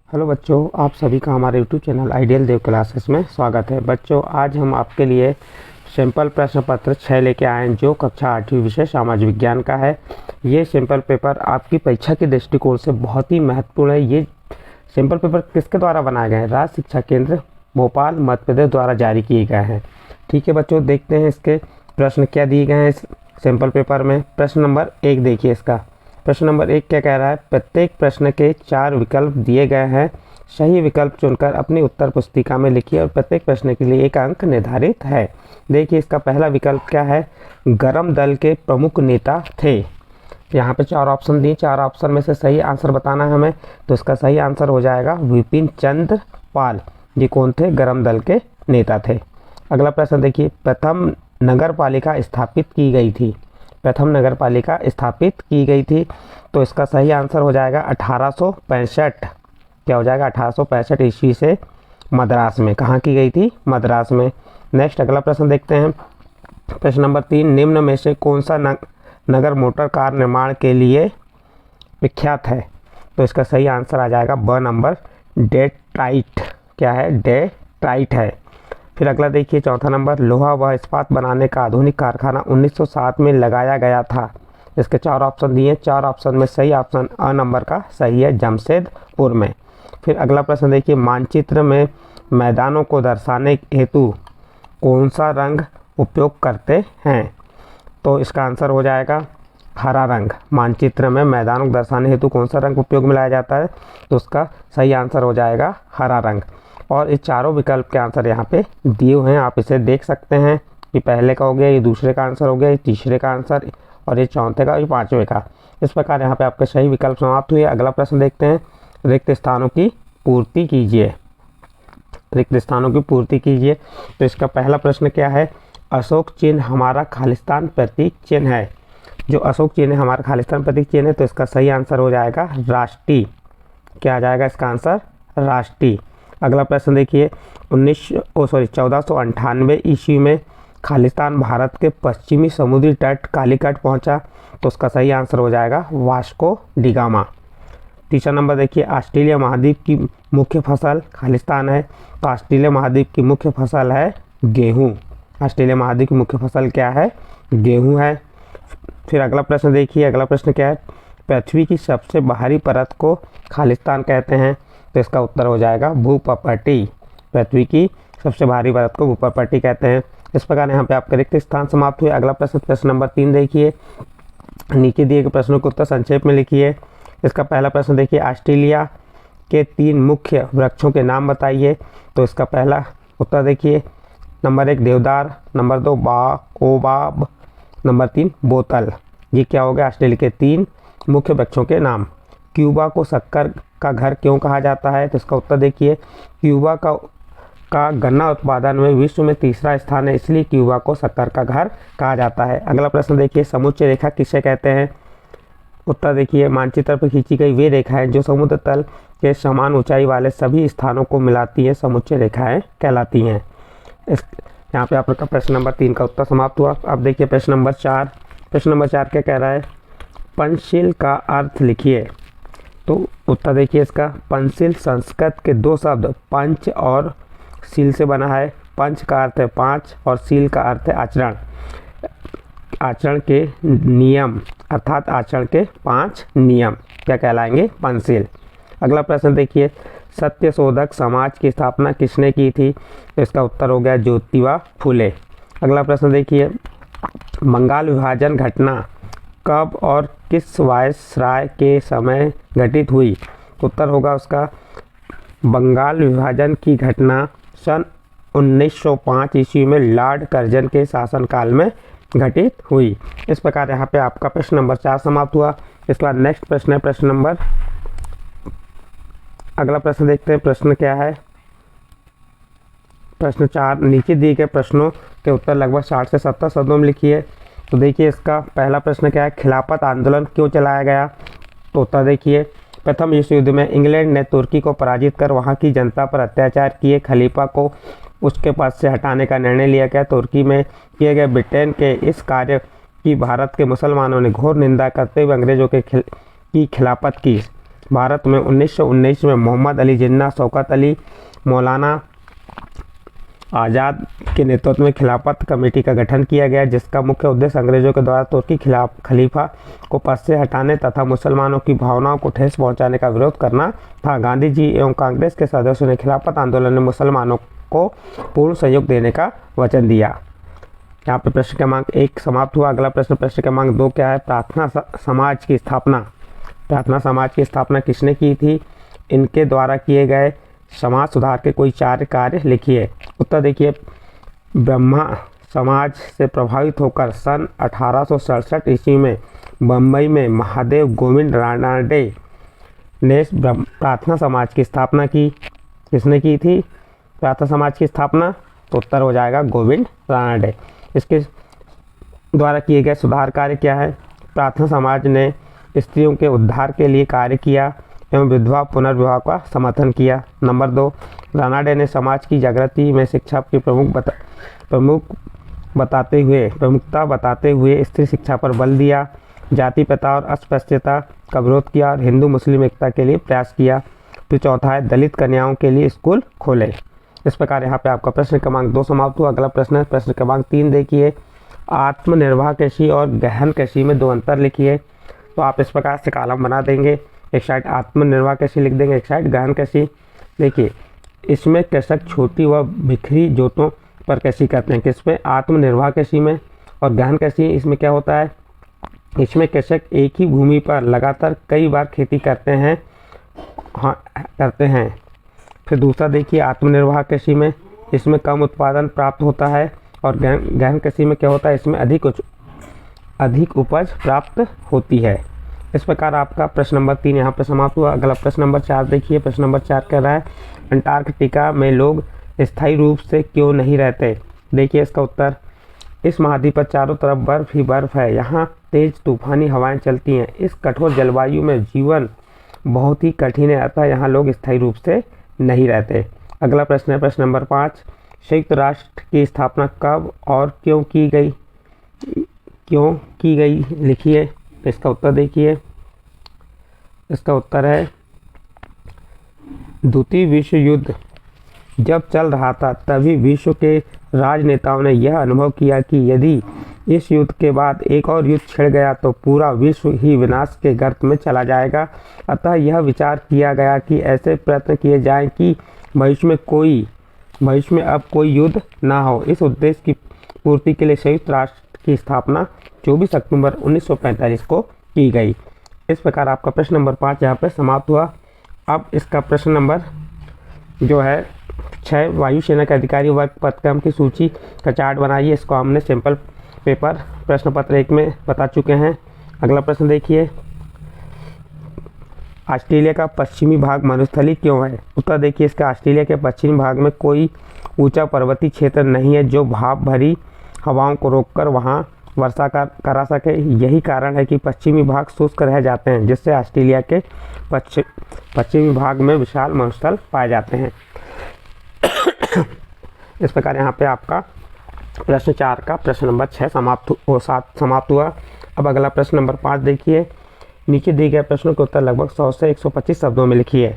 Hello बच्चों, आप सभी का हमारे यूट्यूब चैनल आइडियल देव क्लासेस में स्वागत है। बच्चों, आज हम आपके लिए सिंपल प्रश्न पत्र 6 लेके आए हैं, जो कक्षा 8वीं विषय सामाजिक विज्ञान का है। ये सिंपल पेपर आपकी परीक्षा के दृष्टिकोण से बहुत ही महत्वपूर्ण है। ये सिंपल पेपर किसके द्वारा बनाए गए हैं? राज्य शिक्षा केंद्र भोपाल मध्य प्रदेश द्वारा जारी किए गए हैं। ठीक है बच्चों, देखते हैं इसके प्रश्न क्या दिए गए हैं इस सिंपल पेपर में। प्रश्न नंबर 1 देखिए इसका। प्रश्न नंबर 1 क्या कह रहा है? प्रत्येक प्रश्न के 4 विकल्प दिए गए हैं। सही विकल्प चुनकर अपनी उत्तर पुस्तिका में लिखिए और प्रत्येक प्रश्न के लिए 1 अंक निर्धारित है। देखिए इसका पहला विकल्प क्या है? गरम दल के प्रमुख नेता थे। यहाँ पे 4 ऑप्शन दिए, 4 ऑप्शन में से सही आंसर बताना है हमें। तो इसका सही आंसर हो जाएगा विपिन चंद्र पाल। ये कौन थे? गरम दल के नेता थे। अगला प्रश्न देखिए, प्रथम नगर पालिका स्थापित की गई थी। प्रथम नगर पालिका स्थापित की गई थी, तो इसका सही आंसर हो जाएगा 1865। क्या हो जाएगा? 1865 ईस्वी से मद्रास में। कहाँ की गई थी? मद्रास में। नेक्स्ट अगला प्रश्न देखते हैं। प्रश्न नंबर 3, निम्न में से कौन सा नगर मोटर कार निर्माण के लिए विख्यात है? तो इसका सही आंसर आ जाएगा ब नंबर, डेट्राइट। क्या है? डेट्राइट है। फिर अगला देखिए चौथा नंबर, लोहा व इस्पात बनाने का आधुनिक कारखाना 1907 में लगाया गया था। इसके 4 ऑप्शन दिए, 4 ऑप्शन में सही ऑप्शन अ नंबर का सही है, जमशेदपुर में। फिर अगला प्रश्न देखिए, मानचित्र में मैदानों को दर्शाने हेतु कौन सा रंग उपयोग करते हैं? तो इसका आंसर हो जाएगा हरा रंग। मानचित्र में मैदानों को दर्शाने हेतु कौन सा रंग उपयोग में लाया जाता है? तो उसका सही आंसर हो जाएगा हरा रंग। और इस चारों विकल्प के आंसर यहाँ पे दिए हुए हैं, आप इसे देख सकते हैं। ये पहले का हो गया, ये दूसरे का आंसर हो गया, ये तीसरे का आंसर, और ये चौथे का, ये पांचवे का। इस प्रकार यहाँ पे आपके सही विकल्प समाप्त हुए। अगला प्रश्न देखते हैं, रिक्त स्थानों की पूर्ति कीजिए। रिक्त स्थानों की पूर्ति कीजिए। तो इसका पहला प्रश्न क्या है? अशोक चिन्ह हमारा खालिस्तान प्रतीक चिन्ह है। जो अशोक चिन्ह है हमारा खालिस्तान प्रतीक चिन्ह है, तो इसका सही आंसर हो जाएगा राष्ट्रीय। क्या आ जाएगा इसका आंसर? राष्ट्रीय। अगला प्रश्न देखिए, 1498 ईस्वी में खालिस्तान भारत के पश्चिमी समुद्री तट कालीकट पहुंचा। तो उसका सही आंसर हो जाएगा वास्को डी गामा। तीसरा नंबर देखिए, ऑस्ट्रेलिया महाद्वीप की मुख्य फसल खालिस्तान है। तो ऑस्ट्रेलिया महाद्वीप की मुख्य फसल है गेहूँ। ऑस्ट्रेलिया महाद्वीप की मुख्य फसल क्या है? गेहूँ है। फिर अगला प्रश्न देखिए, अगला प्रश्न क्या है? पृथ्वी की सबसे बाहरी परत को खालिस्तान कहते हैं। तो इसका उत्तर हो जाएगा भूपटटी। पृथ्वी की सबसे बाहरी परत को भूपटटी कहते हैं। इस प्रकार यहाँ पे आपके रिक्त स्थान समाप्त हुए। अगला प्रश्न, प्रश्न नंबर 3 देखिए। नीचे दिए गए प्रश्नों के उत्तर संक्षेप में लिखिए। इसका पहला प्रश्न देखिए, ऑस्ट्रेलिया के 3 मुख्य वृक्षों के नाम बताइए। तो इसका पहला उत्तर देखिए, नंबर 1 देवदार, नंबर 2 बाओबाब, नंबर 3 बोतल। ये क्या हो गया? ऑस्ट्रेलिया के 3 मुख्य वृक्षों के नाम। क्यूबा को शक्कर का घर क्यों कहा जाता है? तो इसका उत्तर देखिए, क्यूबा का गन्ना उत्पादन में विश्व में 3रा स्थान है, इसलिए क्यूबा को शक्कर का घर कहा जाता है। अगला प्रश्न देखिए, समुच्चय रेखा किसे कहते हैं? उत्तर देखिए, मानचित्र पर खींची गई वे रेखाएं जो समुद्र तल के समान ऊंचाई वाले सभी स्थानों को मिलाती हैं समुच्चय रेखाएं कहलाती हैं। यहाँ पे आपका प्रश्न नंबर 3 का उत्तर समाप्त हुआ। अब देखिए प्रश्न नंबर 4। प्रश्न नंबर 4 क्या कह रहा है? पंचशील का अर्थ लिखिए। तो उत्तर देखिए इसका, पंचशील संस्कृत के 2 शब्द पंच और शील से बना है। पंच का अर्थ है 5 और शील का अर्थ है आचरण। आचरण के नियम, अर्थात आचरण के 5 नियम क्या कहलाएंगे? पंचशील। अगला प्रश्न देखिए, सत्यशोधक समाज की स्थापना किसने की थी? तो इसका उत्तर हो गया ज्योतिबा फुले। अगला प्रश्न देखिए, बंगाल विभाजन घटना कब और किस वायसराय के समय घटित हुई? उत्तर होगा उसका, बंगाल विभाजन की घटना सन 1905 ईस्वी में लॉर्ड कर्जन के शासनकाल में घटित हुई। इस प्रकार यहाँ पे आपका प्रश्न नंबर 4 समाप्त हुआ। इसके बाद नेक्स्ट प्रश्न है प्रश्न नंबर, अगला प्रश्न देखते हैं। प्रश्न क्या है? प्रश्न 4। नीचे दिए गए प्रश्नों के उत्तर लगभग 60 से 70 शब्दों में लिखिए। तो देखिए इसका पहला प्रश्न क्या है? खिलाफत आंदोलन क्यों चलाया गया? तो उत्तर देखिए, प्रथम विश्व युद्ध में इंग्लैंड ने तुर्की को पराजित कर वहां की जनता पर अत्याचार किए। खलीफा को उसके पद से हटाने का निर्णय लिया गया। तुर्की में किए गए ब्रिटेन के इस कार्य की भारत के मुसलमानों ने घोर निंदा करते हुए अंग्रेजों की खिलाफत की। भारत में 1919 में मोहम्मद अली जिन्ना, शौकत अली, मौलाना आज़ाद के नेतृत्व में खिलाफत कमेटी का गठन किया गया, जिसका मुख्य उद्देश्य अंग्रेजों के द्वारा तुर्की खलीफा को पद से हटाने तथा मुसलमानों की भावनाओं को ठेस पहुंचाने का विरोध करना था। गांधी जी एवं कांग्रेस के सदस्यों ने खिलाफत आंदोलन में मुसलमानों को पूर्ण सहयोग देने का वचन दिया। यहाँ पे प्रश्न क्रमांक 1 समाप्त हुआ। अगला प्रश्न क्रमांक 2 क्या है? प्रार्थना समाज की स्थापना। प्रार्थना समाज की स्थापना किसने की थी? इनके द्वारा किए गए समाज सुधार के कोई 4 कार्य लिखिए। उत्तर देखिए, ब्रह्मा समाज से प्रभावित होकर सन 1867 ईस्वी में बम्बई में महादेव गोविंद रानडे ने प्रार्थना समाज की स्थापना की। किसने की थी प्रार्थना समाज की स्थापना? तो उत्तर हो जाएगा गोविंद रानडे। इसके द्वारा किए गए सुधार कार्य क्या है? प्रार्थना समाज ने स्त्रियों के उद्धार के लिए कार्य किया एवं विधवा पुनर्विवाह का समर्थन किया। नंबर 2, रानडे ने समाज की जागृति में शिक्षा की प्रमुखता बताते हुए स्त्री शिक्षा पर बल दिया, जाति प्रथा और अस्पृश्यता का विरोध किया और हिंदू मुस्लिम एकता के लिए प्रयास किया। फिर चौथा है, दलित कन्याओं के लिए स्कूल खोले। इस प्रकार यहाँ पे आपका प्रश्न क्रमांक 2 समाप्त हुआ। अगला प्रश्न क्रमांक 3 देखिए, आत्मनिर्वाह कृषि और गहन कृषि में 2 अंतर लिखिए। तो आप इस प्रकार से कॉलम बना देंगे, एक साइड आत्मनिर्वाह कृषि लिख देंगे, एक साइड गहन कृषि। देखिए, इसमें कृषक छोटी व बिखरी जोतों पर कृषि करते हैं, किसमें? आत्मनिर्वाह कृषि में। और गहन कृषि इसमें क्या होता है? इसमें कृषक एक ही भूमि पर लगातार कई बार खेती करते हैं। फिर दूसरा देखिए, आत्मनिर्वाह कृषि में इसमें कम उत्पादन प्राप्त होता है और गहन कृषि में क्या होता है? इसमें अधिक उपज प्राप्त होती है। इस प्रकार आपका प्रश्न नंबर 3 यहाँ पर समाप्त हुआ। अगला प्रश्न नंबर 4 देखिए। प्रश्न नंबर 4 कह रहा है, अंटार्कटिका में लोग स्थायी रूप से क्यों नहीं रहते? देखिए इसका उत्तर, इस महाद्वीप पर चारों तरफ बर्फ ही बर्फ है, यहाँ तेज तूफानी हवाएं चलती हैं, इस कठोर जलवायु में जीवन बहुत ही कठिन है, अतः यहाँ लोग स्थायी रूप से नहीं रहते। अगला प्रश्न है प्रश्न नंबर 5, संयुक्त राष्ट्र की स्थापना कब और क्यों की गई लिखिए। इसका उत्तर देखिए, इसका उत्तर है, द्वितीय विश्व युद्ध जब चल रहा था तभी विश्व के राजनेताओं ने यह अनुभव किया कि यदि इस युद्ध के बाद एक और युद्ध छिड़ गया तो पूरा विश्व ही विनाश के गर्त में चला जाएगा। अतः यह विचार किया गया कि ऐसे प्रयत्न किए जाएं कि भविष्य में अब कोई युद्ध ना हो। इस उद्देश्य की पूर्ति के लिए संयुक्त राष्ट्र की स्थापना 24 अक्टूबर 1945 को की गई। इस प्रकार आपका प्रश्न नंबर 5 यहाँ पर समाप्त हुआ। अब इसका प्रश्न नंबर जो है 6, वायुसेना के अधिकारी वर्ग पदक्रम की सूची का चार्ट बनाइए। इसको हमने सैंपल पेपर प्रश्न पत्र 1 में बता चुके हैं। अगला प्रश्न देखिए, ऑस्ट्रेलिया का पश्चिमी भाग मरुस्थलीय क्यों है? उत्तर देखिए इसका, ऑस्ट्रेलिया के पश्चिमी भाग में कोई ऊंचा पर्वतीय क्षेत्र नहीं है जो भाप भरी हवाओं को रोककर वहां वर्षा करा सके। यही कारण है कि पश्चिमी भाग शुष्क रह जाते हैं, जिससे ऑस्ट्रेलिया के पश्चिमी भाग में विशाल मरुस्थल पाए जाते हैं। इस प्रकार यहाँ पे आपका प्रश्न 4 का प्रश्न नंबर 6 समाप्त हुआ। अब अगला प्रश्न नंबर 5 देखिए। नीचे दिए गए प्रश्नों के उत्तर लगभग 100 से 125 शब्दों में लिखिए।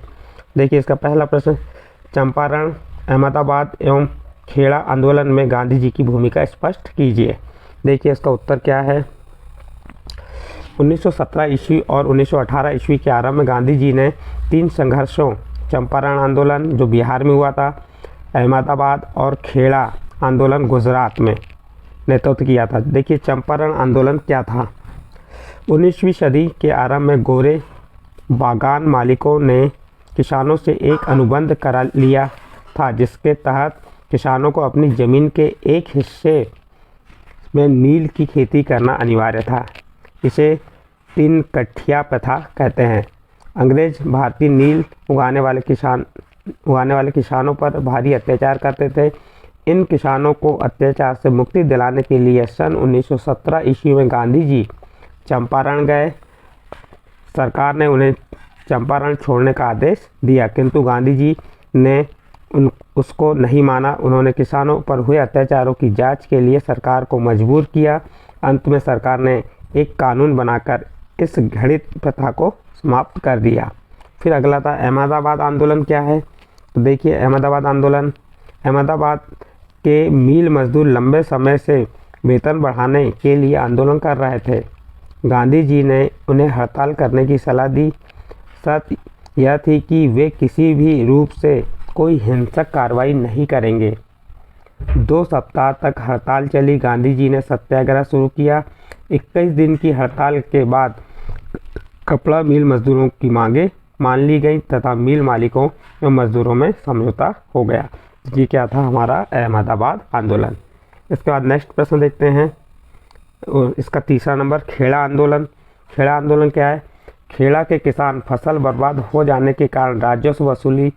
देखिए इसका पहला प्रश्न, चंपारण, अहमदाबाद एवं खेड़ा आंदोलन में गांधी जी की भूमिका स्पष्ट कीजिए। देखिए इसका उत्तर क्या है, 1917 ईस्वी और 1918 ईस्वी के आरंभ में गांधी जी ने 3 संघर्षों, चंपारण आंदोलन जो बिहार में हुआ था, अहमदाबाद और खेड़ा आंदोलन गुजरात में नेतृत्व किया था। देखिए चंपारण आंदोलन क्या था? 19वीं सदी के आरंभ में गोरे बागान मालिकों ने किसानों से एक अनुबंध करा लिया था, जिसके तहत किसानों को अपनी ज़मीन के एक हिस्से में नील की खेती करना अनिवार्य था। इसे 3 कट्ठिया प्रथा कहते हैं। अंग्रेज भारतीय नील उगाने वाले किसानों पर भारी अत्याचार करते थे। इन किसानों को अत्याचार से मुक्ति दिलाने के लिए सन 1917 ईस्वी में गांधी जी चंपारण गए। सरकार ने उन्हें चंपारण छोड़ने का आदेश दिया, किंतु गांधी जी ने उसको नहीं माना। उन्होंने किसानों पर हुए अत्याचारों की जांच के लिए सरकार को मजबूर किया। अंत में सरकार ने एक कानून बनाकर इस घृणित प्रथा को समाप्त कर दिया। फिर अगला था अहमदाबाद आंदोलन क्या है। तो देखिए अहमदाबाद आंदोलन, अहमदाबाद के मिल मजदूर लंबे समय से वेतन बढ़ाने के लिए आंदोलन कर रहे थे। गांधी जी ने उन्हें हड़ताल करने की सलाह दी। शर्त यह थी कि वे किसी भी रूप से कोई हिंसक कार्रवाई नहीं करेंगे। 2 सप्ताह तक हड़ताल चली। गांधी जी ने सत्याग्रह शुरू किया। 21 दिन की हड़ताल के बाद कपड़ा मिल मजदूरों की मांगें मान ली गई तथा मिल मालिकों और मजदूरों में समझौता हो गया। ये क्या था हमारा अहमदाबाद आंदोलन। इसके बाद नेक्स्ट प्रश्न देखते हैं, और इसका तीसरा नंबर खेड़ा आंदोलन। खेड़ा आंदोलन क्या है। खेड़ा के किसान फसल बर्बाद हो जाने के कारण राजस्व वसूली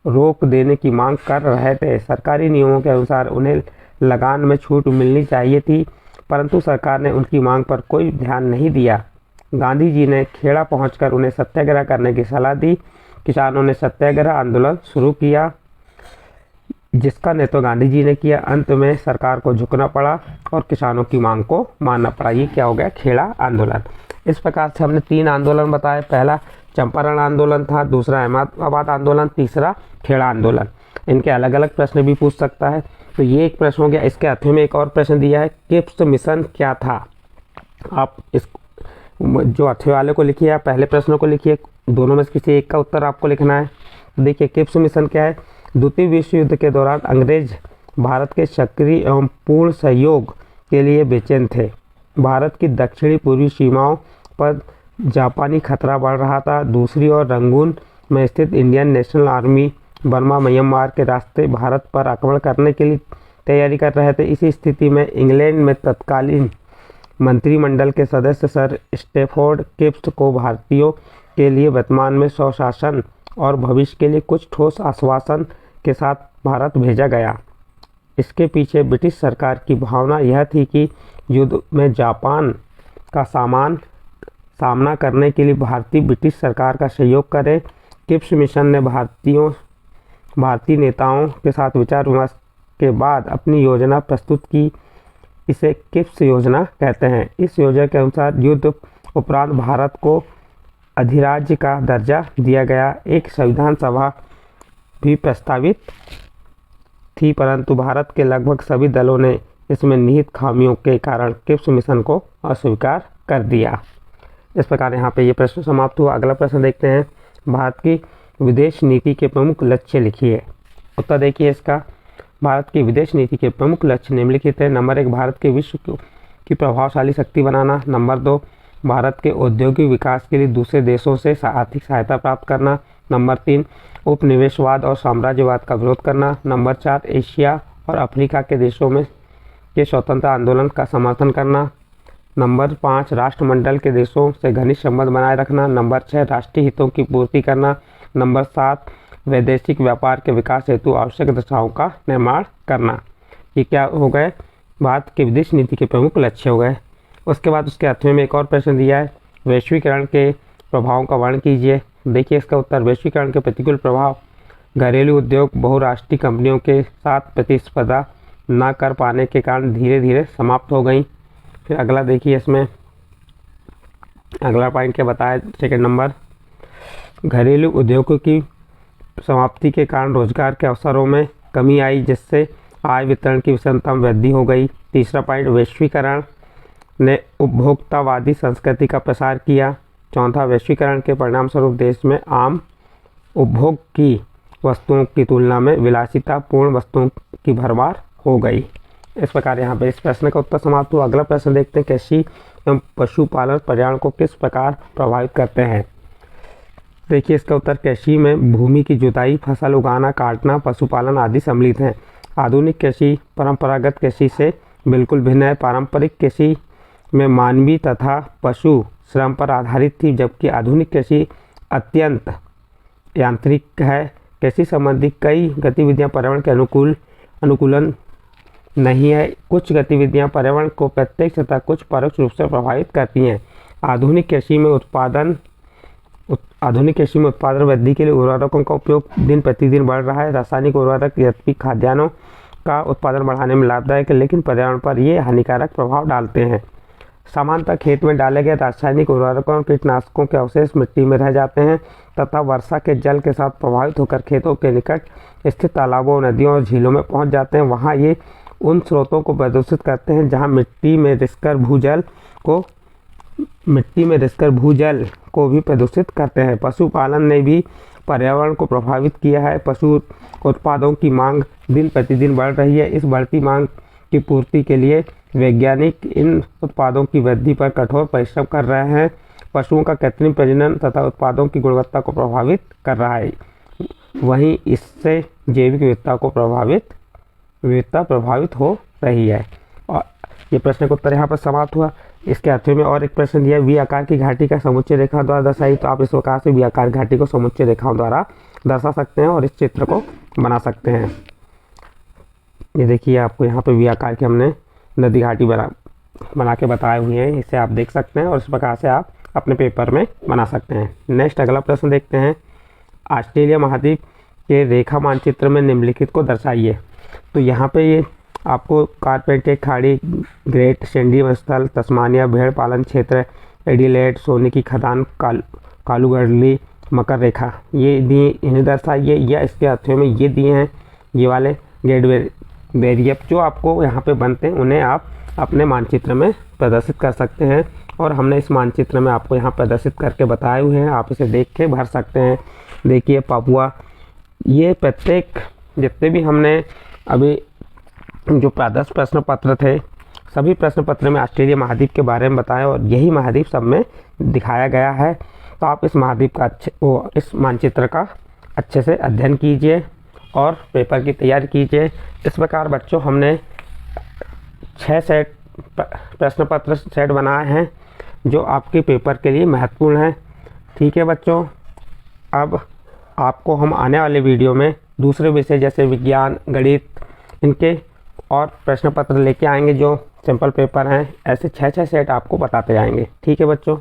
रोक देने की मांग कर रहे थे। सरकारी नियमों के अनुसार उन्हें लगान में छूट मिलनी चाहिए थी, परंतु सरकार ने उनकी मांग पर कोई ध्यान नहीं दिया। गांधी जी ने खेड़ा पहुंचकर उन्हें सत्याग्रह करने की सलाह दी। किसानों ने सत्याग्रह आंदोलन शुरू किया, जिसका नेतृत्व गांधी जी ने किया। अंत में सरकार को झुकना पड़ा और किसानों की मांग को मानना पड़ा। ये क्या हो गया, खेड़ा आंदोलन। इस प्रकार से हमने 3 आंदोलन बताए। पहला चंपारण आंदोलन था, दूसरा अहमदाबाद आंदोलन, तीसरा खेड़ा आंदोलन। इनके अलग अलग प्रश्न भी पूछ सकता है। तो ये एक प्रश्न हो गया। इसके अथवे में एक और प्रश्न दिया है, किप्स मिशन क्या था। आप इस जो अथवे वाले को लिखिए या पहले प्रश्न को लिखिए, दोनों में से किसी एक का उत्तर आपको लिखना है। देखिए किप्स मिशन क्या है। द्वितीय विश्व युद्ध के दौरान अंग्रेज भारत के सक्रिय एवं पूर्ण सहयोग के लिए बेचैन थे। भारत की दक्षिणी पूर्वी सीमाओं पर जापानी खतरा बढ़ रहा था। दूसरी ओर रंगून में स्थित Indian national army Burma Myanmar के रास्ते भारत पर आक्रमण करने के लिए तैयारी कर रहे थे। इसी स्थिति में इंग्लैंड में तत्कालीन मंत्रिमंडल के सदस्य सर स्टैफोर्ड किप्स को भारतीयों के लिए वर्तमान में स्वशासन और भविष्य के लिए कुछ ठोस आश्वासन के साथ भारत भेजा गया। इसके पीछे ब्रिटिश सरकार की भावना यह थी कि युद्ध में जापान का सामना करने के लिए भारतीय ब्रिटिश सरकार का सहयोग करे। किप्स मिशन ने भारतीय नेताओं के साथ विचार विमर्श के बाद अपनी योजना प्रस्तुत की। इसे किप्स योजना कहते हैं। इस योजना के अनुसार युद्ध उपरांत भारत को अधिराज्य का दर्जा दिया गया। एक संविधान सभा भी प्रस्तावित थी, परंतु भारत के लगभग सभी दलों ने इसमें निहित खामियों के कारण किप्स मिशन को अस्वीकार कर दिया। इस प्रकार यहाँ पे ये प्रश्न समाप्त हुआ। अगला प्रश्न देखते हैं, भारत की विदेश नीति के प्रमुख लक्ष्य लिखिए। उत्तर देखिए इसका, भारत की विदेश नीति के प्रमुख लक्ष्य निम्नलिखित है। नंबर 1, भारत के विश्व की प्रभावशाली शक्ति बनाना। नंबर 2, भारत के औद्योगिक विकास के लिए दूसरे देशों से आर्थिक सहायता प्राप्त करना। नंबर 3, उपनिवेशवाद और साम्राज्यवाद का विरोध करना। नंबर 4, एशिया और अफ्रीका के देशों में के स्वतंत्रता आंदोलन का समर्थन करना। नंबर 5, राष्ट्रमंडल के देशों से घनिष्ठ संबंध बनाए रखना। नंबर 6, राष्ट्रीय हितों की पूर्ति करना। नंबर 7, वैदेशिक व्यापार के विकास हेतु आवश्यक दशाओं का निर्माण करना। ये क्या हो गए, भारत की विदेश नीति के प्रमुख लक्ष्य हो गए। उसके बाद उसके अथवे में एक और प्रश्न दिया है, वैश्वीकरण के प्रभावों का वर्णन कीजिए। देखिए इसका उत्तर, वैश्वीकरण के प्रतिकूल प्रभाव घरेलू उद्योग बहुराष्ट्रीय कंपनियों के साथ प्रतिस्पर्धा न कर पाने के कारण धीरे धीरे समाप्त हो गई। फिर अगला देखिए, इसमें अगला पॉइंट क्या बताया, सेकंड नंबर, घरेलू उद्योगों की समाप्ति के कारण रोजगार के अवसरों में कमी आई, जिससे आय वितरण की विषमता में वृद्धि हो गई। तीसरा पॉइंट, वैश्वीकरण ने उपभोक्तावादी संस्कृति का प्रसार किया। चौथा, वैश्वीकरण के परिणाम स्वरूप देश में आम उपभोग की वस्तुओं की तुलना में विलासितापूर्ण वस्तुओं की भरमार हो गई। इस प्रकार यहाँ पर इस प्रश्न का उत्तर समाप्त हुआ। अगला प्रश्न देखते हैं, कृषि एवं पशुपालन पर्यावरण को किस प्रकार प्रभावित करते हैं। देखिए इसका उत्तर, कृषि में भूमि की जुताई, फसल उगाना, काटना, पशुपालन आदि सम्मिलित हैं। आधुनिक कृषि परंपरागत कृषि से बिल्कुल भिन्न है। पारंपरिक कृषि में मानवीय तथा पशु श्रम पर आधारित थी, जबकि आधुनिक कृषि अत्यंत यांत्रिक है। कृषि संबंधी कई गतिविधियां पर्यावरण के अनुकूलन नहीं है। कुछ गतिविधियां पर्यावरण को प्रत्यक्ष तथा कुछ परोक्ष रूप से प्रभावित करती हैं। आधुनिक कृषि में उत्पादन वृद्धि के लिए उर्वरकों का उपयोग दिन प्रतिदिन बढ़ रहा है। रासायनिक उर्वरक यद्यपि खाद्यान्नों का उत्पादन बढ़ाने में लाभदायक है, लेकिन पर्यावरण पर ये हानिकारक प्रभाव डालते हैं। सामान्यतः खेत में डाले गए रासायनिक उर्वरकों और कीटनाशकों के अवशेष मिट्टी में रह जाते हैं तथा वर्षा के जल के साथ प्रभावित होकर खेतों के निकट स्थित तालाबों, नदियों और झीलों में पहुंच जाते हैं। वहां ये उन स्रोतों को प्रदूषित करते हैं जहां मिट्टी में रिसकर भूजल को भी प्रदूषित करते हैं। पशुपालन ने भी पर्यावरण को प्रभावित किया है। पशु उत्पादों की मांग दिन प्रतिदिन बढ़ रही है। इस बढ़ती मांग की पूर्ति के लिए वैज्ञानिक इन उत्पादों की वृद्धि पर कठोर परिश्रम कर रहे हैं। पशुओं का कृत्रिम प्रजनन तथा उत्पादों की गुणवत्ता को प्रभावित कर रहा है। वहीं इससे जैविक विविधता प्रभावित हो रही है। और ये प्रश्न का उत्तर यहाँ पर समाप्त हुआ। इसके अर्थों में और एक प्रश्न दिया, वी आकार की घाटी का समुच्चय रेखा द्वारा दर्शाई। तो आप इस प्रकार से वी आकार घाटी को समुच्चय रेखाओं द्वारा दर्शा सकते हैं और इस चित्र को बना सकते हैं। ये देखिए, आपको यहाँ पे वी आकार की हमने नदी घाटी बना के बताए हुए हैं। इसे आप देख सकते हैं और इस प्रकार से आप अपने पेपर में बना सकते हैं। नेक्स्ट अगला प्रश्न देखते हैं। ऑस्ट्रेलिया महाद्वीप के रेखा मानचित्र में निम्नलिखित को दर्शाइए। तो यहाँ पे ये आपको कारपेंटर खाड़ी, ग्रेट सैंडी स्थल, तस्मानिया भेड़ पालन क्षेत्र, एडिलेड, सोने की खदान, कालूगढ़ली, मकर रेखा, ये दिए, इन्हें दर्शाइए। या इसके अर्थों में ये दिए हैं, ये वाले ग्रेट बैरियर जो आपको यहाँ पे बनते हैं, उन्हें आप अपने मानचित्र में प्रदर्शित कर सकते हैं। और हमने इस मानचित्र में आपको यहाँ प्रदर्शित करके बताए हुए हैं, आप इसे देख के भर सकते हैं। देखिए पापुआ, ये प्रत्येक जितने भी हमने अभी जो आदर्श प्रश्न पत्र थे, सभी प्रश्न पत्र में ऑस्ट्रेलिया महाद्वीप के बारे में बताया और यही महाद्वीप सब में दिखाया गया है। तो आप इस महाद्वीप का इस मानचित्र का अच्छे से अध्ययन कीजिए और पेपर की तैयारी कीजिए। इस प्रकार बच्चों हमने 6 सेट प्रश्न पत्र सेट बनाए हैं जो आपके पेपर के लिए महत्वपूर्ण है। ठीक है बच्चों, अब आपको हम आने वाले वीडियो में दूसरे विषय जैसे विज्ञान, गणित, इनके और प्रश्न पत्र लेके आएंगे जो सिंपल पेपर हैं। ऐसे 6 सेट आपको बताते जाएंगे। ठीक है बच्चों।